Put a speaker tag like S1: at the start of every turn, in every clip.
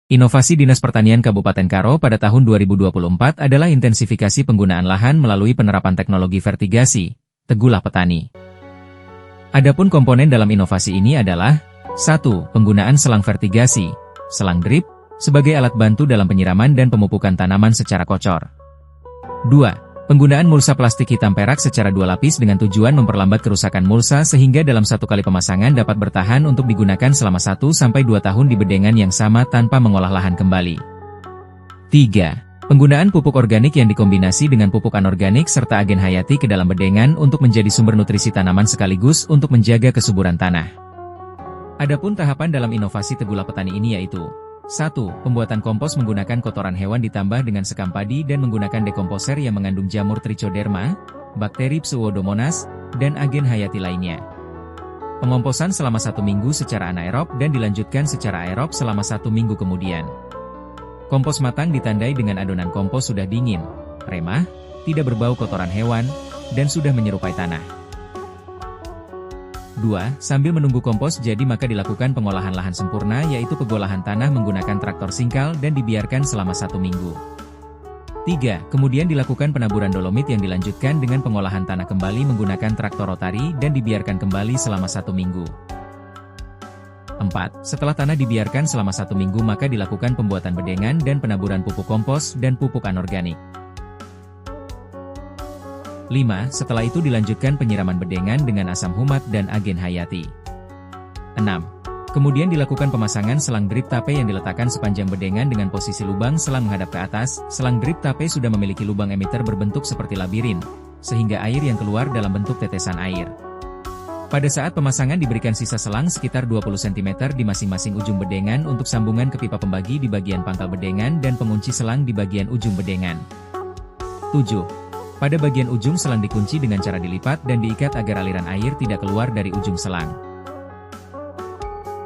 S1: Inovasi Dinas Pertanian Kabupaten Karo pada tahun 2024 adalah intensifikasi penggunaan lahan melalui penerapan teknologi vertigasi, teguhlah petani. Adapun komponen dalam inovasi ini adalah 1. Penggunaan selang vertigasi, selang drip, sebagai alat bantu dalam penyiraman dan pemupukan tanaman secara kocor. 2. Penggunaan mulsa plastik hitam perak secara 2 lapis dengan tujuan memperlambat kerusakan mulsa sehingga dalam satu kali pemasangan dapat bertahan untuk digunakan selama 1-2 tahun di bedengan yang sama tanpa mengolah lahan kembali. 3. Penggunaan pupuk organik yang dikombinasi dengan pupuk anorganik serta agen hayati ke dalam bedengan untuk menjadi sumber nutrisi tanaman sekaligus untuk menjaga kesuburan tanah. Adapun tahapan dalam inovasi teguhlah petani ini yaitu 1. Pembuatan kompos menggunakan kotoran hewan ditambah dengan sekam padi dan menggunakan dekomposer yang mengandung jamur Trichoderma, bakteri Pseudomonas, dan agen hayati lainnya. Pengomposan selama 1 minggu secara anaerob dan dilanjutkan secara aerob selama 1 minggu kemudian. Kompos matang ditandai dengan adonan kompos sudah dingin, remah, tidak berbau kotoran hewan, dan sudah menyerupai tanah. 2. Sambil menunggu kompos jadi maka dilakukan pengolahan lahan sempurna yaitu pengolahan tanah menggunakan traktor singkal dan dibiarkan selama 1 minggu. 3. Kemudian dilakukan penaburan dolomit yang dilanjutkan dengan pengolahan tanah kembali menggunakan traktor rotari dan dibiarkan kembali selama 1 minggu. 4. Setelah tanah dibiarkan selama 1 minggu maka dilakukan pembuatan bedengan dan penaburan pupuk kompos dan pupuk anorganik. 5. Setelah itu dilanjutkan penyiraman bedengan dengan asam humat dan agen hayati. 6. Kemudian dilakukan pemasangan selang drip tape yang diletakkan sepanjang bedengan dengan posisi lubang selang menghadap ke atas. Selang drip tape sudah memiliki lubang emitter berbentuk seperti labirin, sehingga air yang keluar dalam bentuk tetesan air. Pada saat pemasangan diberikan sisa selang sekitar 20 cm di masing-masing ujung bedengan untuk sambungan ke pipa pembagi di bagian pangkal bedengan dan pengunci selang di bagian ujung bedengan. 7. Pada bagian ujung selang dikunci dengan cara dilipat dan diikat agar aliran air tidak keluar dari ujung selang.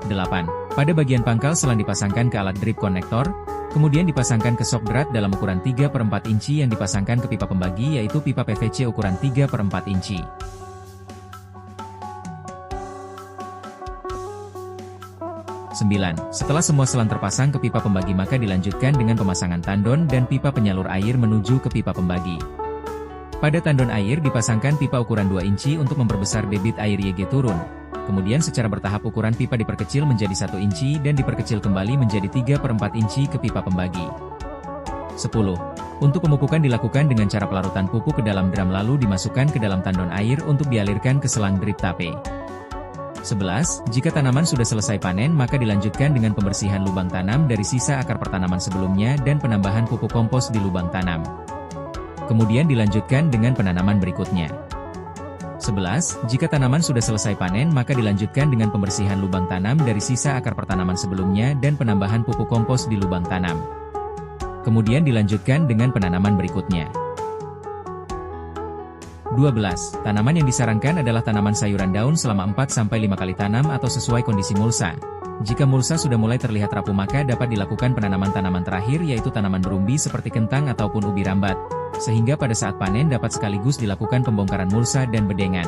S1: 8. Pada bagian pangkal selang dipasangkan ke alat drip konektor, kemudian dipasangkan ke shock drat dalam ukuran 3/4 inci yang dipasangkan ke pipa pembagi yaitu pipa PVC ukuran 3/4 inci. 9. Setelah semua selang terpasang ke pipa pembagi maka dilanjutkan dengan pemasangan tandon dan pipa penyalur air menuju ke pipa pembagi. Pada tandon air dipasangkan pipa ukuran 2 inci untuk memperbesar debit air YG turun. Kemudian secara bertahap ukuran pipa diperkecil menjadi 1 inci dan diperkecil kembali menjadi 3/4 inci ke pipa pembagi. 10. Untuk pemupukan dilakukan dengan cara pelarutan pupuk ke dalam drum lalu dimasukkan ke dalam tandon air untuk dialirkan ke selang drip tape. 11. Jika tanaman sudah selesai panen maka dilanjutkan dengan pembersihan lubang tanam dari sisa akar pertanaman sebelumnya dan penambahan pupuk kompos di lubang tanam. Kemudian dilanjutkan dengan penanaman berikutnya. 11. Jika tanaman sudah selesai panen maka dilanjutkan dengan pembersihan lubang tanam dari sisa akar pertanaman sebelumnya dan penambahan pupuk kompos di lubang tanam. Kemudian dilanjutkan dengan penanaman berikutnya. 12. Tanaman yang disarankan adalah tanaman sayuran daun selama 4-5 kali tanam atau sesuai kondisi mulsa. Jika mulsa sudah mulai terlihat rapuh maka dapat dilakukan penanaman tanaman terakhir yaitu tanaman berumbi seperti kentang ataupun ubi rambat, sehingga pada saat panen dapat sekaligus dilakukan pembongkaran mulsa dan bedengan.